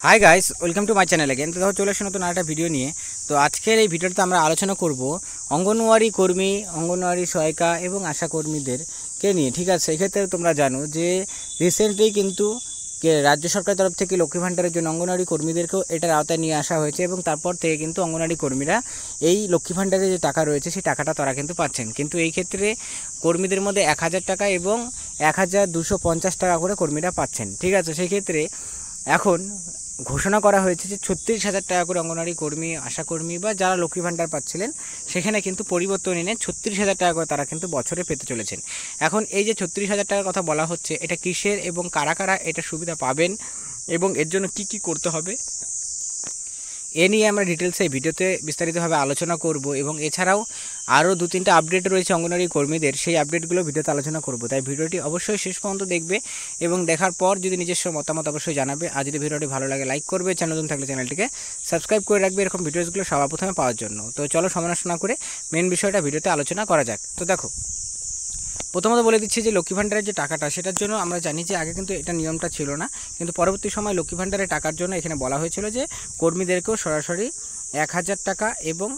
Hi guys, welcome to my channel again. তো দেখো চলে আসে নতুন একটা ভিডিও নিয়ে। তো আজকের এই ভিডিওতে আমরা আলোচনা করব অঙ্গনওয়াড়ি কর্মী, অঙ্গনওয়াড়ি সহায়িকা এবং আশা কর্মীদেরকে নিয়ে। ঠিক আছে, এক্ষেত্রে তোমরা জানো যে রিসেন্টলি কিন্তু রাজ্য সরকারের তরফ থেকে লক্ষ্মী ভাণ্ডারের জন্য অঙ্গনওয়াড়ি কর্মীদেরকেও এটার আওতায় নিয়ে আসা হয়েছে এবং তারপর থেকে কিন্তু অঙ্গনওয়াড়ি কর্মীরা এই লক্ষ্মী ভাণ্ডারের যে টাকা রয়েছে সেই টাকাটা তারা কিন্তু পাচ্ছেন। কিন্তু এই ক্ষেত্রে কর্মীদের মধ্যে 1000 টাকা এবং 1250 টাকা করে কর্মীরা পাচ্ছেন। ঠিক আছে, সেই ক্ষেত্রে এখন ঘোষণা করা হয়েছে যে 36,000 টাকা করে অঙ্গনওয়াড়ি কর্মী, আশাকর্মী বা যারা লক্ষ্মী ভাণ্ডার পাচ্ছিলেন সেখানে কিন্তু পরিবর্তন এনে 36,000 টাকা করে তারা কিন্তু বছরে পেতে চলেছেন। এখন এই যে 36,000 টাকার কথা বলা হচ্ছে, এটা কিসের এবং কারা কারা এটা সুবিধা পাবেন এবং এর জন্য কি কি করতে হবে এ নিয়ে আমরা ডিটেলসে এই ভিডিওতে বিস্তারিতভাবে আলোচনা করব এবং এছাড়াও আরও 2-3টা আপডেট রয়েছে অঙ্গনওয়াড়ি কর্মীদের, সেই আপডেটগুলো ভিডিওতে আলোচনা করব। তাই ভিডিওটি অবশ্যই শেষ পর্যন্ত দেখবে এবং দেখার পর যদি নিজস্ব মতামত অবশ্যই জানাবে। আর যদি ভিডিওটি ভালো লাগে লাইক করবে, চ্যানেল নতুন থাকলে চ্যানেলটিকে সাবস্ক্রাইব করে রাখবে এরকম ভিডিওসগুলো সবার প্রথমে পাওয়ার জন্য। তো চলো সময় নষ্ট না করে মেন বিষয়টা ভিডিওতে আলোচনা করা যাক। তো দেখো, প্রথমত বলে দিচ্ছি যে লক্ষ্মী ভাণ্ডারের যে টাকাটা সেটার জন্য আমরা জানি যে আগে কিন্তু এটা নিয়মটা ছিল না, কিন্তু পরবর্তী সময় লক্ষ্মী ভাণ্ডারের টাকার জন্য এখানে বলা হয়েছিল যে কর্মীদেরকেও সরাসরি 1000 টাকা এবং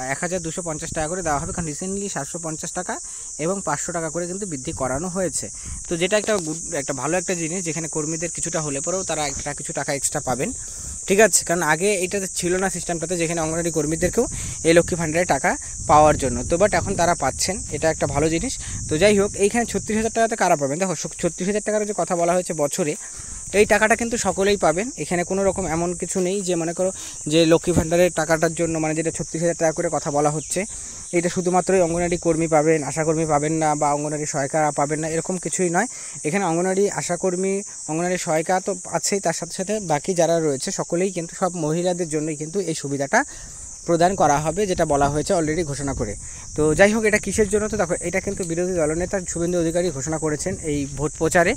1250 টাকা করে দেওয়া হবে। কারণ রিসেন্টলি 750 টাকা এবং 500 টাকা করে কিন্তু বৃদ্ধি করানো হয়েছে। তো যেটা একটা ভালো একটা জিনিস, যেখানে কর্মীদের কিছুটা হলে পরেও তারা কিছু টাকা এক্সট্রা পাবেন। ঠিক আছে, কারণ আগে এটাতে ছিল না সিস্টেমটাতে, যেখানে অঙ্গনওয়াড়ি কর্মীদেরকেও এই লক্ষ্মী ভাণ্ডারের টাকা পাওয়ার জন্য। তো বাট এখন তারা পাচ্ছেন, এটা একটা ভালো জিনিস। তো যাই হোক, এইখানে 36,000 টাকাতে কারা পাবেন? দেখো, 36,000 টাকার যে কথা বলা হয়েছে বছরে, এই টাকাটা কিন্তু সকলেই পাবেন। এখানে কোনো রকম এমন কিছু নেই যে মনে করো যে লক্ষ্মী ভাণ্ডারের টাকাটার জন্য মানে যেটা 36,000 টাকা করে কথা বলা হচ্ছে এটা শুধুমাত্রই অঙ্গনওয়াড়ি কর্মী পাবেন, আশাকর্মী পাবেন না, বা অঙ্গনওয়াড়ি সহায়িকা পাবেন না, এরকম কিছুই নয়। এখানে অঙ্গনওয়াড়ি আশাকর্মী, অঙ্গনওয়াড়ি সহায়িকা তো আছেই, তার সাথে সাথে বাকি যারা রয়েছে সকলেই কিন্তু, সব মহিলাদের জন্যই কিন্তু এই সুবিধাটা প্রদান করা হবে, যেটা বলা হয়েছে অলরেডি ঘোষণা করে। তো যাই হোক, এটা কিসের জন্য? তো দেখো, এটা কিন্তু বিরোধী দলনেতা শুভেন্দু অধিকারী ঘোষণা করেছেন এই ভোট প্রচারে,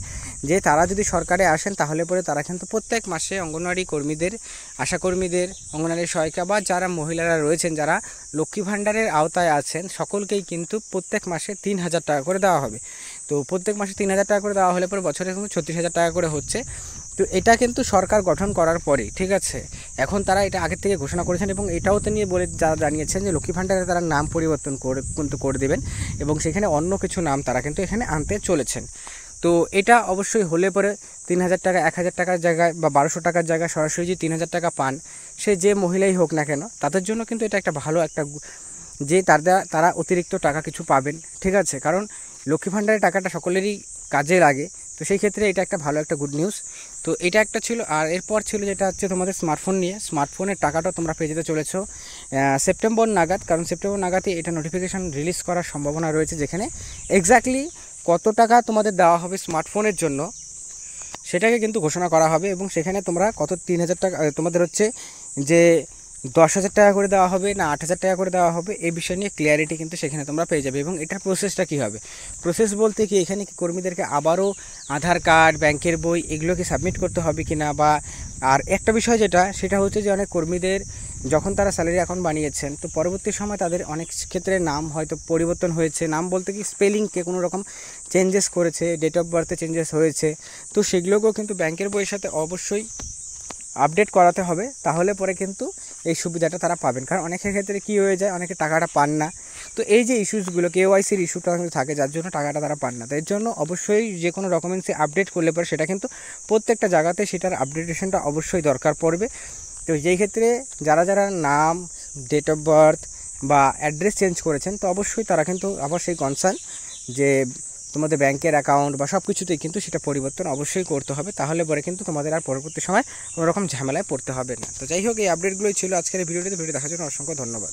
যে তারা যদি সরকারে আসেন তাহলে পরে তারা কিন্তু প্রত্যেক মাসে অঙ্গনওয়াড়ি কর্মীদের, আশাকর্মীদের, অঙ্গনওয়াড়ি সহায়িকা বা যারা মহিলারা রয়েছেন যারা লক্ষ্মী ভাণ্ডারের আওতায় আছেন সকলকেই কিন্তু প্রত্যেক মাসে 3,000 টাকা করে দেওয়া হবে। তো প্রত্যেক মাসে 3,000 টাকা করে দেওয়া হলে পরে বছরে কিন্তু 36,000 টাকা করে হচ্ছে। তো এটা কিন্তু সরকার গঠন করার পরে, ঠিক আছে, এখন তারা এটা আগের থেকে ঘোষণা করেছেন এবং এটাও তো নিয়ে বলে যারা জানিয়েছেন যে লক্ষ্মী ভাণ্ডারে তারা নাম পরিবর্তন করে দেবেন এবং সেখানে অন্য কিছু নাম তারা কিন্তু এখানে আনতে চলেছেন। তো এটা অবশ্যই হলে পরে 3,000 টাকা, 1,000 টাকার জায়গায় বা 1200 টাকার জায়গায় সরাসরি যদি 3,000 টাকা পান, সে যে মহিলাই হোক না কেন, তাদের জন্য কিন্তু এটা একটা ভালো একটা, যে তারা অতিরিক্ত টাকা কিছু পাবেন। ঠিক আছে, কারণ লক্ষ্মী ভাণ্ডারের টাকাটা সকলেরই কাজে লাগে। তো সেই ক্ষেত্রে এটা একটা ভালো একটা গুড নিউজ। তো এটা একটা ছিল। আর এরপর ছিল যেটা হচ্ছে তোমাদের স্মার্টফোন নিয়ে। স্মার্টফোনের টাকাটাও তোমরা পেয়ে যেতে চলেছো সেপ্টেম্বর নাগাদ, কারণ সেপ্টেম্বর নাগাদই এটা নোটিফিকেশান রিলিজ করার সম্ভাবনা রয়েছে, যেখানে এক্স্যাক্টলি কত টাকা তোমাদের দেওয়া হবে স্মার্টফোনের জন্য সেটাকে কিন্তু ঘোষণা করা হবে এবং সেখানে তোমরা কত 3,000 টাকা তোমাদের হচ্ছে যে 10,000 টাকা করে দেওয়া হবে না 8,000 টাকা করে দেওয়া হবে, এই বিষয় নিয়ে ক্লিয়ারিটি কিন্তু সেখানে তোমরা পেয়ে যাবে। এবং এটার প্রসেসটা কী হবে? প্রসেস বলতে কি, এখানে কি কর্মীদেরকে আবারও আধার কার্ড, ব্যাংকের বই এগুলোকে সাবমিট করতে হবে কি না, বা আর একটা বিষয় সেটা হচ্ছে যে অনেক কর্মীদের যখন তারা স্যালারি অ্যাকাউন্ট বানিয়েছেন, তো পরবর্তী সময় তাদের অনেক ক্ষেত্রে নাম হয়তো পরিবর্তন হয়েছে, নাম বলতে কি স্পেলিংকে কোনো রকম চেঞ্জেস করেছে, ডেট অফ বার্থে চেঞ্জেস হয়েছে, তো সেগুলোকেও কিন্তু ব্যাংকের বইয়ের সাথে অবশ্যই আপডেট করাতে হবে, তাহলে পরে কিন্তু এই সুবিধাটা তারা পাবেন। কারণ অনেকের ক্ষেত্রে কী হয়ে যায়, অনেকে টাকাটা পান না। তো এই যে ইস্যুসগুলো, কেওয়াইসির ইস্যুটা কিন্তু থাকে, যার জন্য টাকাটা তারা পান না। তাই জন্য অবশ্যই যে কোনো ডকুমেন্টসে আপডেট করলে পরে সেটা কিন্তু প্রত্যেকটা জায়গাতে সেটার আপডেটেশনটা অবশ্যই দরকার পড়বে। তো যেই ক্ষেত্রে যারা নাম, ডেট অফ বার্থ বা অ্যাড্রেস চেঞ্জ করেছেন, তো অবশ্যই তারা কিন্তু আবার সেই কনসার্ন যে তোমাদের ব্যাংকের অ্যাকাউন্ট বা সব কিছুতেই কিন্তু সেটা পরিবর্তন অবশ্যই করতে হবে, তাহলে পরে কিন্তু তোমাদের আর পরবর্তী সময় কোনো রকম ঝামেলায় পড়তে হবে না। তো যাই হোক, এই আপডেটগুলোই ছিল আজকের এই ভিডিওটি দেখার জন্য অসংখ্য ধন্যবাদ।